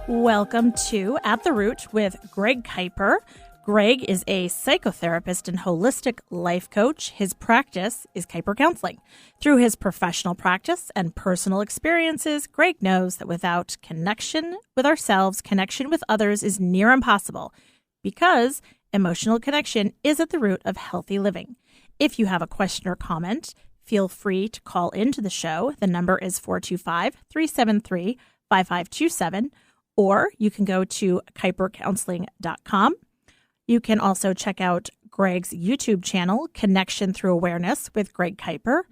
Welcome to At the Root with Greg Kiper. Greg is a psychotherapist and holistic life coach. His practice is Kiper Counseling. Through his professional practice and personal experiences, Greg knows that without connection with ourselves, connection with others is near impossible because emotional connection is at the root of healthy living. If you have a question or comment, feel free to call into the show. The number is 425-373-5527, or you can go to kipercounseling.com. You can also check out Greg's YouTube channel, Connection Through Awareness with Greg Kiper.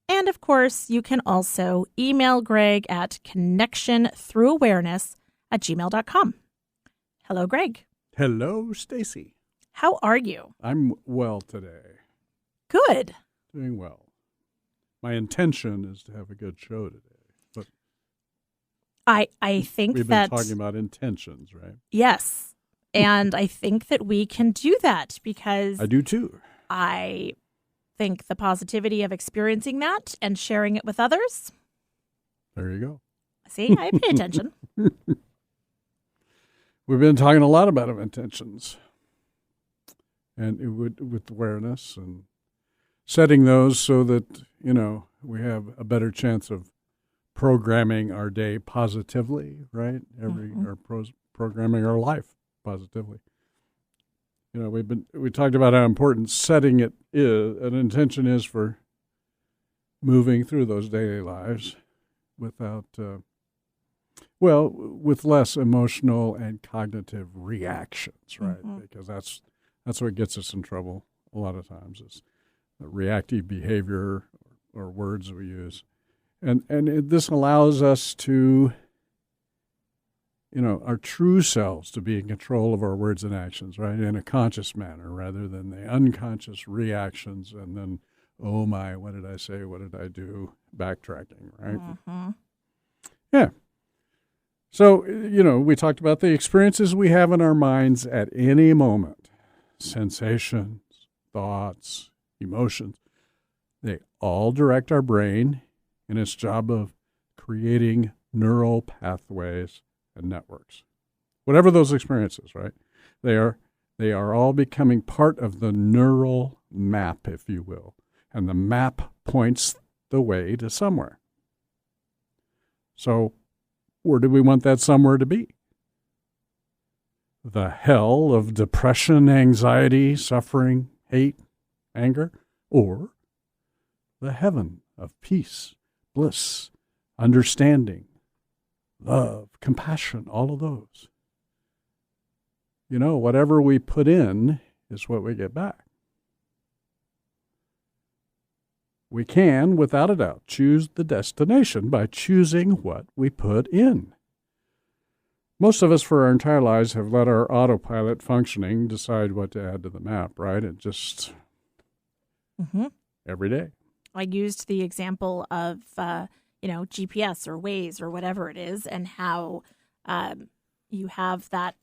And of course, you can also email Greg at connectionthroughawareness@gmail.com. Hello, Greg. Hello, Stacy. How are you? I'm well today. Good. Doing well. My intention is to have a good show today. But I think we've been talking about intentions, right? Yes. And I think that we can do that because I do too. I think the positivity of experiencing that and sharing it with others. There you go. See, I pay attention. We've been talking a lot about intentions and with awareness and setting those so that, we have a better chance of programming our day positively, right? Programming our life positively. We talked about how important setting it is, an intention is for moving through those daily lives without, with less emotional and cognitive reactions, right? Mm-hmm. Because that's what gets us in trouble a lot of times is the reactive behavior or words we use. And this allows us to, our true selves to be in control of our words and actions, right, in a conscious manner rather than the unconscious reactions and then, oh my, what did I say, what did I do, backtracking, right? Mm-hmm. Yeah. So, we talked about the experiences we have in our minds at any moment, sensations, thoughts, emotions. They all direct our brain in its job of creating neural pathways and networks. Whatever those experiences, right? They are all becoming part of the neural map, if you will. And the map points the way to somewhere. So where do we want that somewhere to be? The hell of depression, anxiety, suffering, hate, anger, or the heaven of peace, bliss, understanding, love, compassion, all of those. Whatever we put in is what we get back. We can, without a doubt, choose the destination by choosing what we put in. Most of us for our entire lives have let our autopilot functioning decide what to add to the map, right? It just every day. I used the example of GPS or Waze or whatever it is, and how you have that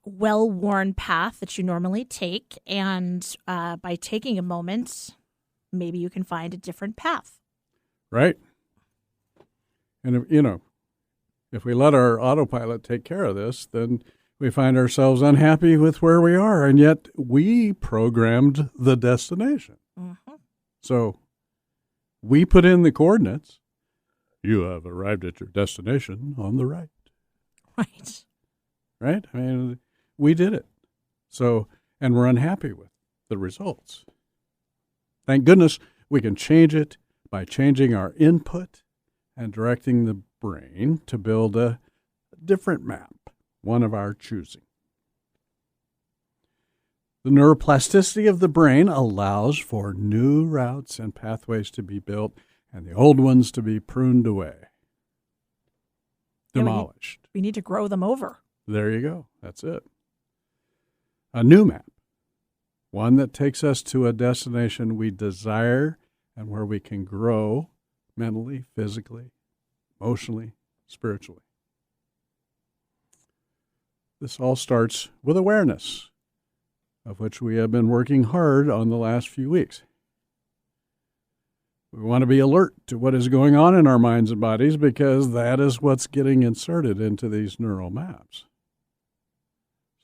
well-worn path that you normally take, and by taking a moment, maybe you can find a different path. Right. And if we let our autopilot take care of this, then we find ourselves unhappy with where we are, and yet we programmed the destination. Mm-hmm. So we put in the coordinates. You have arrived at your destination on the right. Right. Right? I mean, we did it. So, and we're unhappy with the results. Thank goodness we can change it by changing our input and directing the brain to build a different map, one of our choosing. The neuroplasticity of the brain allows for new routes and pathways to be built and the old ones to be pruned away, demolished. We need to grow them over. There you go. That's it. A new map, one that takes us to a destination we desire and where we can grow mentally, physically, emotionally, spiritually. This all starts with awareness, of which we have been working hard on the last few weeks. We want to be alert to what is going on in our minds and bodies because that is what's getting inserted into these neural maps.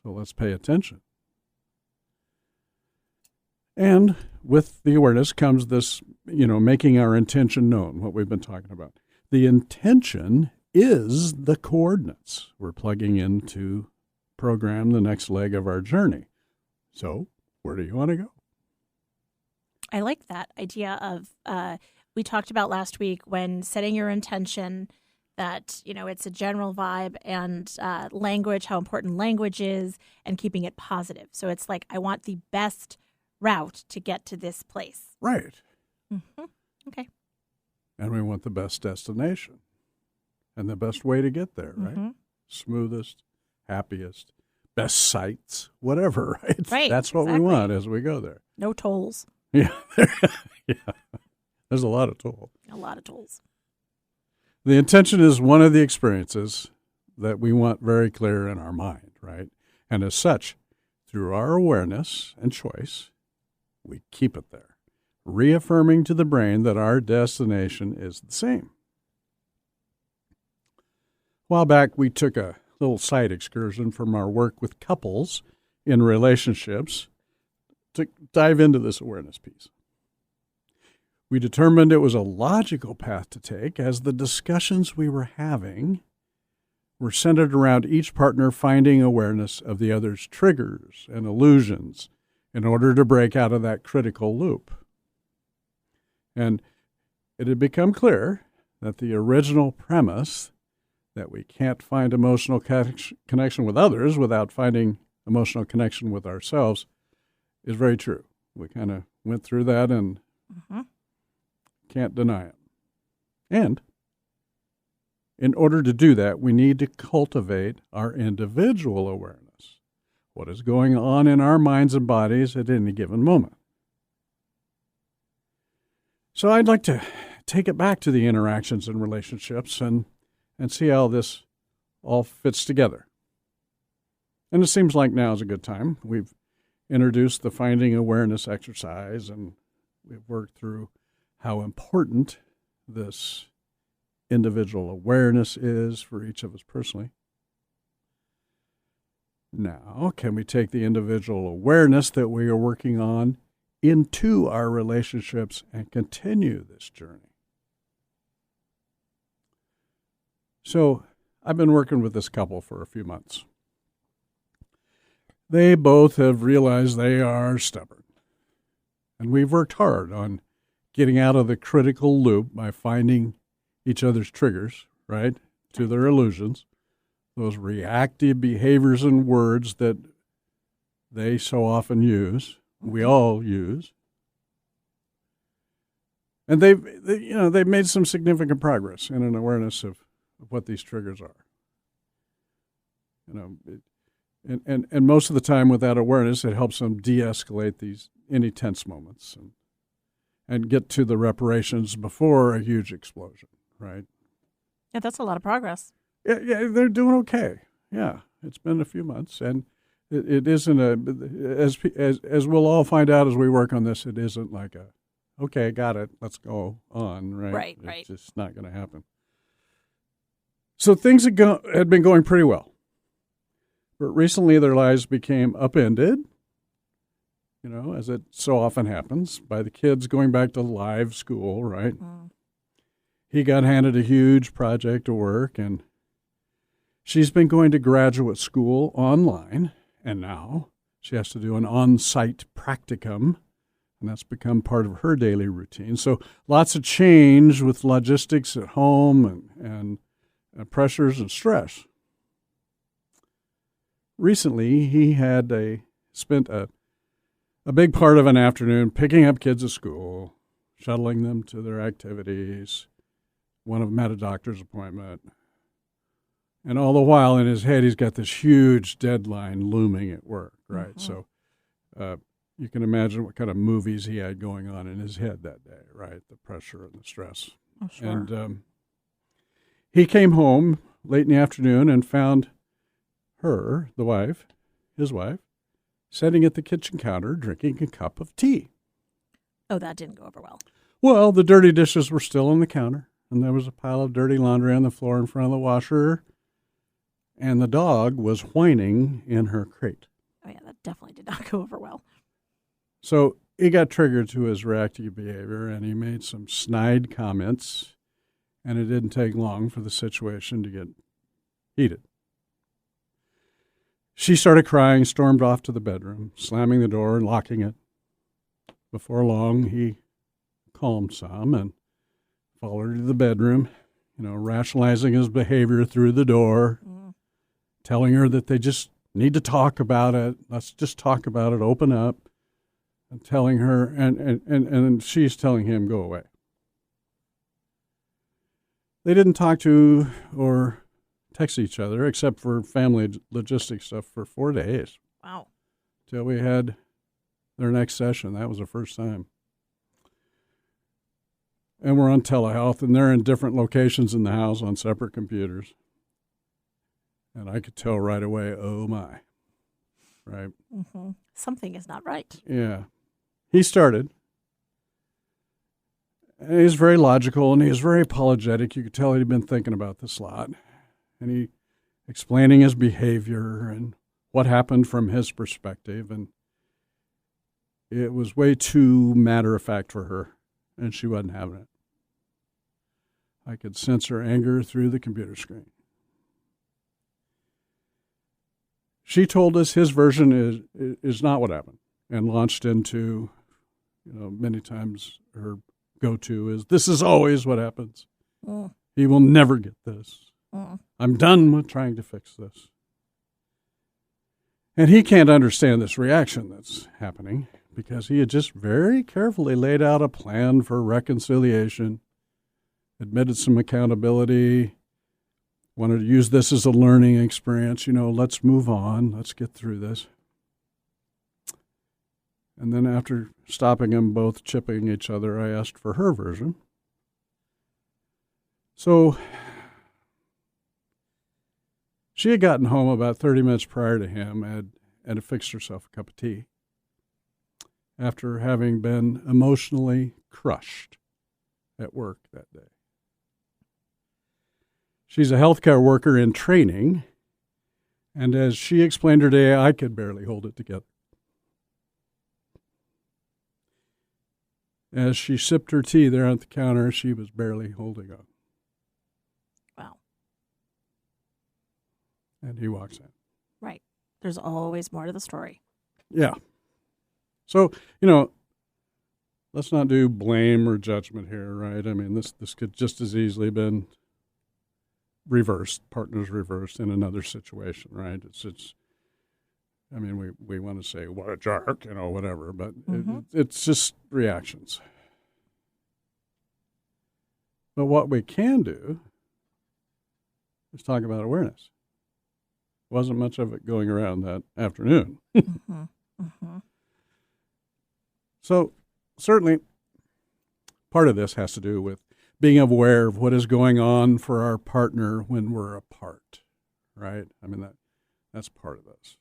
So let's pay attention. And with the awareness comes this, making our intention known, what we've been talking about. The intention is the coordinates we're plugging in to program the next leg of our journey. So where do you want to go? I like that idea of, we talked about last week when setting your intention that, it's a general vibe and language, how important language is, and keeping it positive. So it's like, I want the best route to get to this place. Right. Mm-hmm. Okay. And we want the best destination and the best way to get there, right? Mm-hmm. Smoothest, happiest, best sights, whatever, right? Right. That's what we want as we go there. No tolls. Yeah. Yeah. There's a lot of tools. A lot of tools. The intention is one of the experiences that we want very clear in our mind, right? And as such, through our awareness and choice, we keep it there, reaffirming to the brain that our destination is the same. A while back, we took a little side excursion from our work with couples in relationships to dive into this awareness piece. We determined it was a logical path to take as the discussions we were having were centered around each partner finding awareness of the other's triggers and illusions in order to break out of that critical loop. And it had become clear that the original premise that we can't find emotional connection with others without finding emotional connection with ourselves is very true. We kind of went through that and can't deny it. And in order to do that, we need to cultivate our individual awareness. What is going on in our minds and bodies at any given moment? So I'd like to take it back to the interactions and relationships and see how this all fits together. And it seems like now is a good time. We've introduced the finding awareness exercise, and we've worked through how important this individual awareness is for each of us personally. Now, can we take the individual awareness that we are working on into our relationships and continue this journey? So, I've been working with this couple for a few months. They both have realized they are stubborn. And we've worked hard on getting out of the critical loop by finding each other's triggers, right, to their illusions, those reactive behaviors and words that they so often use, we all use. And they've made some significant progress in an awareness of what these triggers are. And most of the time with that awareness, it helps them de-escalate any tense moments and get to the reparations before a huge explosion, right? Yeah, that's a lot of progress. Yeah, they're doing okay. Yeah, it's been a few months, and it isn't as we'll all find out as we work on this, it isn't like okay, got it, let's go on, right? Right. It's just not going to happen. So things had been going pretty well. But recently their lives became upended, as it so often happens, by the kids going back to live school, right? Mm. He got handed a huge project of work, and she's been going to graduate school online, and now she has to do an on-site practicum, and that's become part of her daily routine. So lots of change with logistics at home and pressures and stress. Recently, he had spent a big part of an afternoon picking up kids at school, shuttling them to their activities. One of them had a doctor's appointment. And all the while in his head, he's got this huge deadline looming at work, right? Mm-hmm. So you can imagine what kind of movies he had going on in his head that day, right? The pressure and the stress. Oh, sure. And he came home late in the afternoon and found her, his wife, sitting at the kitchen counter drinking a cup of tea. Oh, that didn't go over well. Well, the dirty dishes were still on the counter, and there was a pile of dirty laundry on the floor in front of the washer, and the dog was whining in her crate. Oh, yeah, that definitely did not go over well. So he got triggered to his reactive behavior, and he made some snide comments, and it didn't take long for the situation to get heated. She started crying, stormed off to the bedroom, slamming the door and locking it. Before long, he calmed some and followed her to the bedroom, rationalizing his behavior through the door, telling her that they just need to talk about it. Let's just talk about it, open up, and telling her, and she's telling him, go away. They didn't talk to or text each other except for family logistics stuff for 4 days. Wow. Till we had their next session. That was the first time. And we're on telehealth, and they're in different locations in the house on separate computers. And I could tell right away, oh my, right? Mm-hmm. Something is not right. Yeah. He started. And he's very logical, and he's very apologetic. You could tell he'd been thinking about this a lot. And he explaining his behavior and what happened from his perspective. And it was way too matter-of-fact for her, and she wasn't having it. I could sense her anger through the computer screen. She told us his version is not what happened, and launched into, many times her go-to is, this is always what happens. He will never get this. I'm done with trying to fix this. And he can't understand this reaction that's happening because he had just very carefully laid out a plan for reconciliation, admitted some accountability, wanted to use this as a learning experience. Let's move on. Let's get through this. And then after stopping them both chipping each other, I asked for her version. So she had gotten home about 30 minutes prior to him and had fixed herself a cup of tea after having been emotionally crushed at work that day. She's a healthcare worker in training, and as she explained her day, I could barely hold it together. As she sipped her tea there at the counter, she was barely holding on. Wow. And he walks in. Right. There's always more to the story. Yeah. So, let's not do blame or judgment here, right? I mean, this could just as easily been reversed, partners reversed in another situation, right? We want to say, what a jerk, whatever, but it's just reactions. But what we can do is talk about awareness. Wasn't much of it going around that afternoon. So certainly part of this has to do with being aware of what is going on for our partner when we're apart, right? I mean, that's part of this.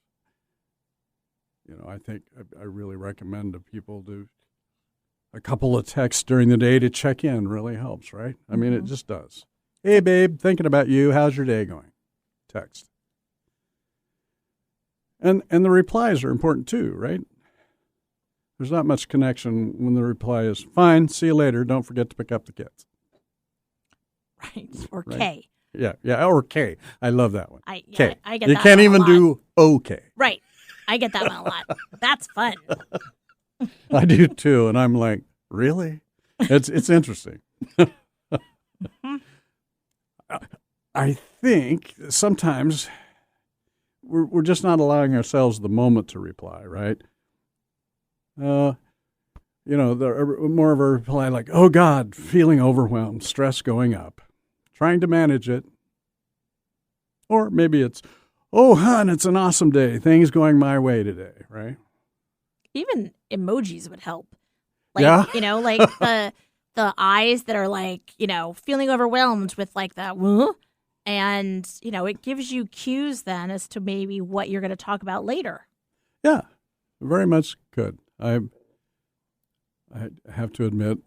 I think I really recommend to people do a couple of texts during the day to check in. Really helps, right? I mean, it just does. Hey, babe, thinking about you. How's your day going? Text. And the replies are important too, right? There's not much connection when the reply is, fine, see you later. Don't forget to pick up the kids. Right. Or right? K. Yeah, or K. I love that one. K. I get you that can't one even a lot. do OK. Right. I get that one a lot. That's fun. I do too, and I'm like, really? It's interesting. I think sometimes we're just not allowing ourselves the moment to reply, right? The more of a reply like, oh God, feeling overwhelmed, stress going up, trying to manage it. Or maybe it's, oh, hon, it's an awesome day. Things going my way today, right? Even emojis would help. Yeah. Like the eyes that are like, feeling overwhelmed with like that, and, it gives you cues then as to maybe what you're going to talk about later. Yeah, very much could. I have to admit,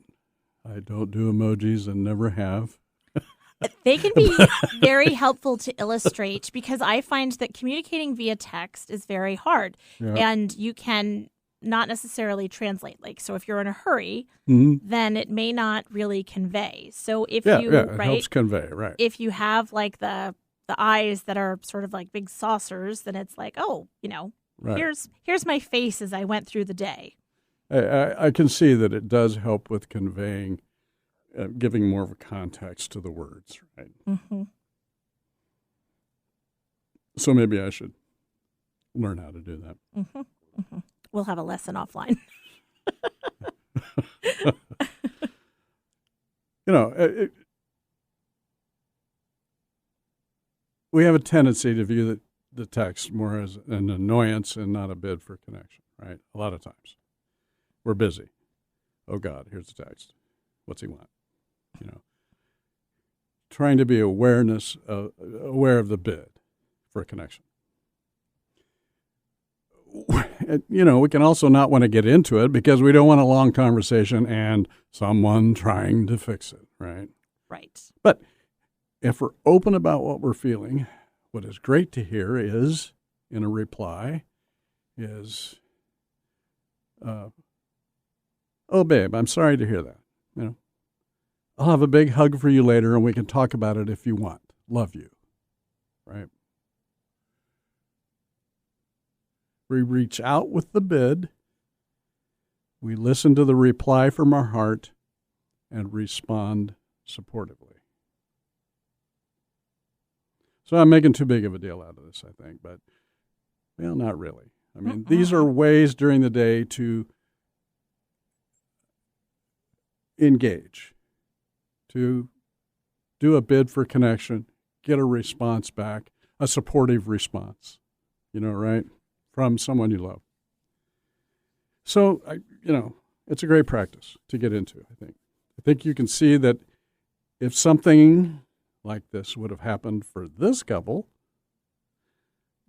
I don't do emojis and never have. They can be very helpful to illustrate because I find that communicating via text is very hard. Yeah. And you can not necessarily translate. Like, so if you're in a hurry, then it may not really convey. So if it helps convey, right. If you have like the eyes that are sort of like big saucers, then it's like, oh, right. Here's my face as I went through the day. I can see that it does help with conveying, giving more of a context to the words, right? Mm-hmm. So maybe I should learn how to do that. Mm-hmm. Mm-hmm. We'll have a lesson offline. We have a tendency to view the text more as an annoyance and not a bid for connection, right? A lot of times. We're busy. Oh, God, here's the text. What's he want? Trying to be aware of the bid for a connection. We can also not want to get into it because we don't want a long conversation and someone trying to fix it, right? Right. But if we're open about what we're feeling, what is great to hear is, in a reply, is, oh, babe, I'm sorry to hear that. I'll have a big hug for you later and we can talk about it if you want. Love you. Right? We reach out with the bid. We listen to the reply from our heart and respond supportively. So I'm making too big of a deal out of this, I think, but, not really. I mean, these are ways during the day to engage, to do a bid for connection, get a response back, a supportive response, right, from someone you love. So, it's a great practice to get into, I think. I think you can see that if something like this would have happened for this couple,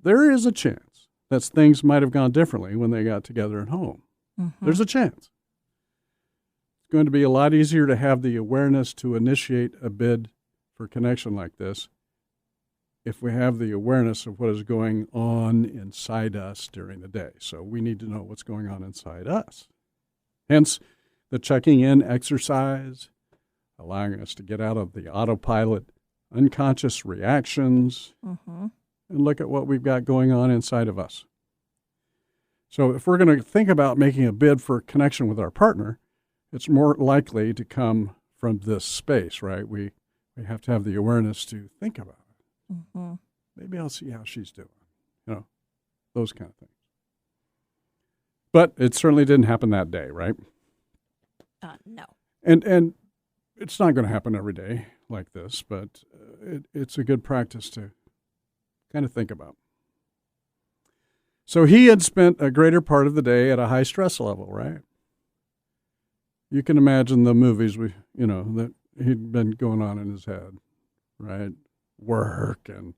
there is a chance that things might have gone differently when they got together at home. Mm-hmm. There's a chance. It's going to be a lot easier to have the awareness to initiate a bid for connection like this if we have the awareness of what is going on inside us during the day. So we need to know what's going on inside us. Hence, the checking in exercise, allowing us to get out of the autopilot, unconscious reactions, and look at what we've got going on inside of us. So if we're going to think about making a bid for connection with our partner, it's more likely to come from this space, right? We have to have the awareness to think about it. Mm-hmm. Maybe I'll see how she's doing, those kind of things. But it certainly didn't happen that day, right? No. And it's not going to happen every day like this, but it's a good practice to kind of think about. So he had spent a greater part of the day at a high stress level, right? You can imagine the movies that he'd been going on in his head, right? Work and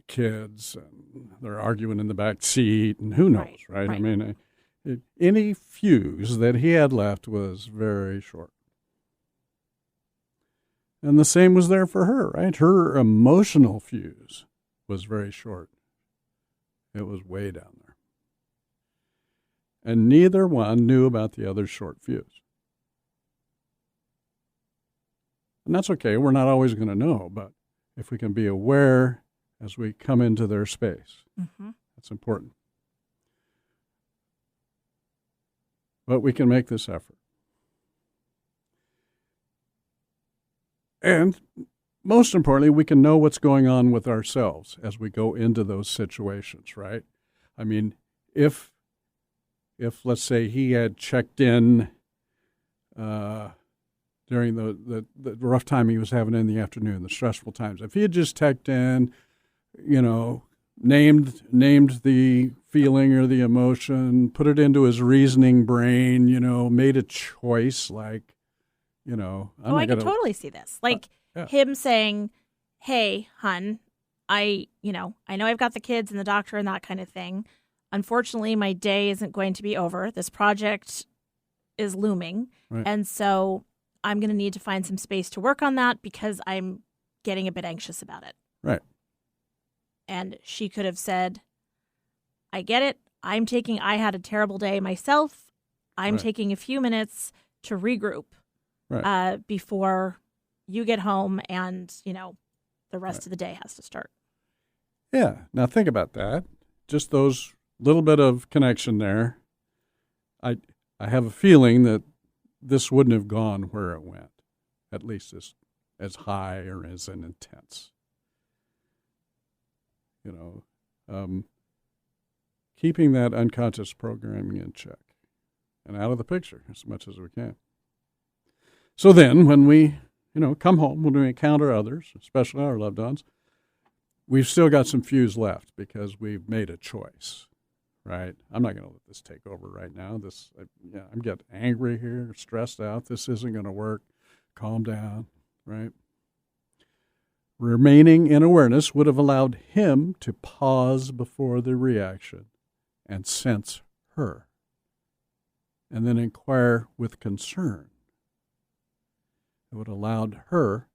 kids, and they're arguing in the back seat, and who knows, right? I mean, any fuse that he had left was very short. And the same was there for her, right? Her emotional fuse was very short. It was way down there. And neither one knew about the other's short fuse. And that's okay. We're not always going to know, but if we can be aware as we come into their space, that's important. But we can make this effort. And most importantly, we can know what's going on with ourselves as we go into those situations, right? I mean, if let's say he had checked in during the rough time he was having in the afternoon, the stressful times, if he had just checked in, named the feeling or the emotion, put it into his reasoning brain, made a choice like, I can totally see this. Like him saying, hey, hun, I know I've got the kids and the doctor and that kind of thing. Unfortunately, my day isn't going to be over. This project is looming. Right. And so I'm going to need to find some space to work on that because I'm getting a bit anxious about it. Right. And she could have said, I get it. I had a terrible day myself. I'm taking a few minutes to regroup before you get home and, the rest of the day has to start. Yeah. Now think about that. Just those little bit of connection there. I have a feeling that this wouldn't have gone where it went, at least as high or as intense. Keeping that unconscious programming in check and out of the picture as much as we can. So then when we, come home, when we encounter others, especially our loved ones, we've still got some fuse left because we've made a choice, right? I'm not going to let this take over right now. I'm getting angry here, stressed out. This isn't going to work. Calm down, right? Remaining in awareness would have allowed him to pause before the reaction and sense her, and then inquire with concern. It would have allowed her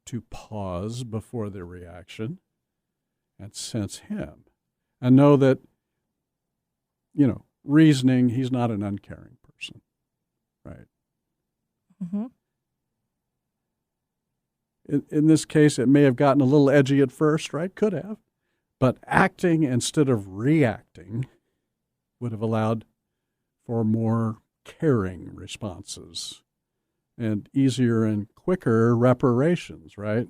to pause before the reaction and sense him, and know that, reasoning, he's not an uncaring person, right? Mm-hmm. In this case, it may have gotten a little edgy at first, right? Could have. But acting instead of reacting would have allowed for more caring responses and easier and quicker reparations, right?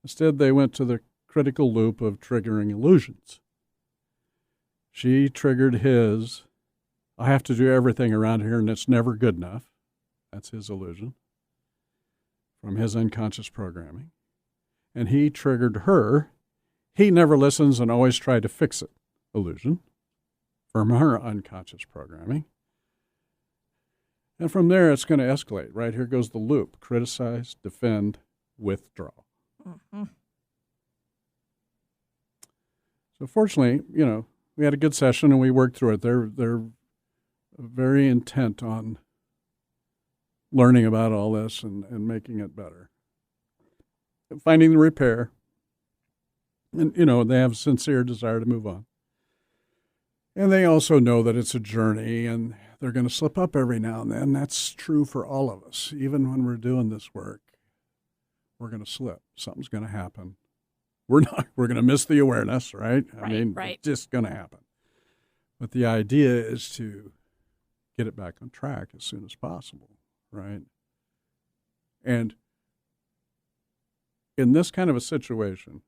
Instead, they went to the critical loop of triggering illusions. She triggered his, I have to do everything around here and it's never good enough. That's his illusion from his unconscious programming. And he triggered her, he never listens and always tried to fix it illusion from her unconscious programming. And from there, it's going to escalate. Right here goes the loop. Criticize, defend, withdraw. Mm-hmm. So fortunately, we had a good session and we worked through it. They're very intent on learning about all this and making it better. Finding the repair. And, they have a sincere desire to move on. And they also know that it's a journey and they're going to slip up every now and then. That's true for all of us. Even when we're doing this work, we're going to slip. Something's going to happen. We're going to miss the awareness, right? Right. It's just going to happen. But the idea is to get it back on track as soon as possible, right? And in this kind of a situation,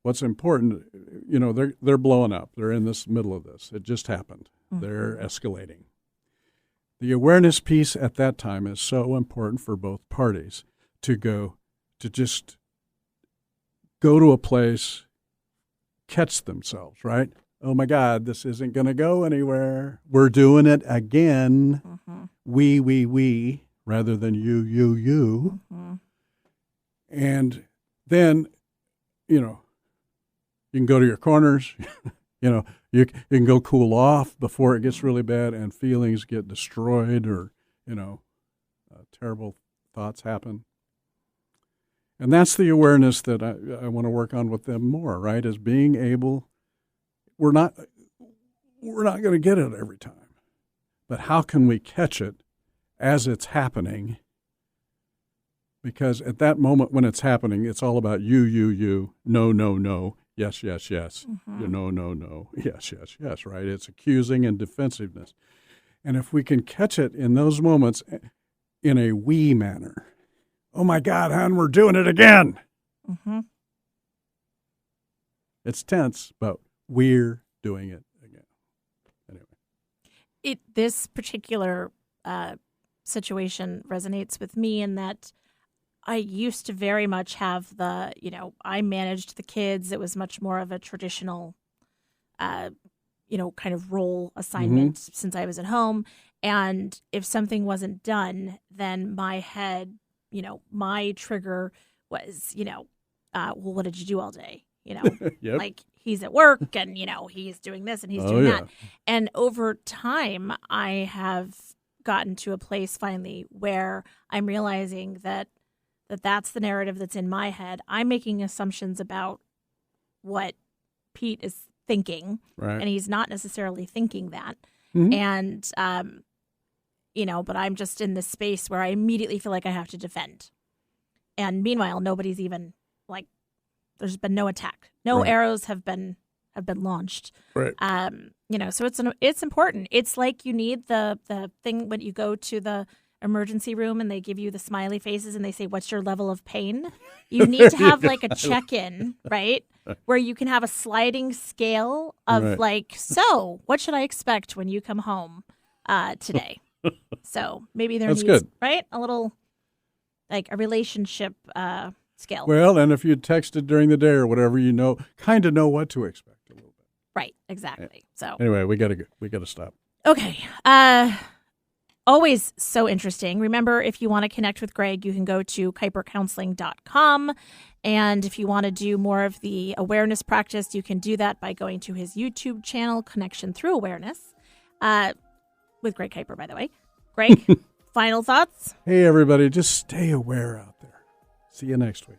what's important, they're blowing up. They're in this middle of this. It just happened. Mm-hmm. They're escalating. The awareness piece at that time is so important for both parties to just go to a place, catch themselves, right? Oh my God, this isn't going to go anywhere. We're doing it again. Mm-hmm. We, rather than you. Mm-hmm. And then, you can go to your corners, you can go cool off before it gets really bad and feelings get destroyed or, terrible thoughts happen. And that's the awareness that I want to work on with them more, right? Is being able, we're not going to get it every time, but how can we catch it as it's happening? Because at that moment when it's happening, it's all about you, no, yes, Mm-hmm. No, yes, right? It's accusing and defensiveness. And if we can catch it in those moments in a we manner, oh my God, hon, we're doing it again. Mm-hmm. It's tense, but we're doing it again. Anyway. This particular situation resonates with me in that I used to very much have I managed the kids. It was much more of a traditional, kind of role assignment since I was at home. And if something wasn't done, then my head, my trigger was, well, what did you do all day? Yep. Like he's at work and, he's doing this and he's doing that. And over time, I have, gotten to a place finally where I'm realizing that's the narrative that's in my head. I'm making assumptions about what Pete is thinking, Right. and he's not necessarily thinking that. Mhm. And, but I'm just in this space where I immediately feel like I have to defend. And meanwhile, nobody's even there's been no attack. No Right. arrows have been launched. Right. So it's important. It's like you need the thing when you go to the emergency room and they give you the smiley faces and they say, "What's your level of pain?" You need to have like a check-in, right? Where you can have a sliding scale of Right. so what should I expect when you come home today? So maybe there That's needs, good. right? A little like a relationship scale. Well, and if you texted during the day or whatever, kind of know what to expect a little bit. Right, exactly. So Anyway, we gotta stop. okay. Always so interesting. Remember, if you want to connect with Greg, you can go to kipercounseling.com. And if you want to do more of the awareness practice, you can do that by going to his YouTube channel, Connection Through Awareness, with Greg Kiper, by the way. Greg, final thoughts? Hey, everybody, just stay aware out there. See you next week.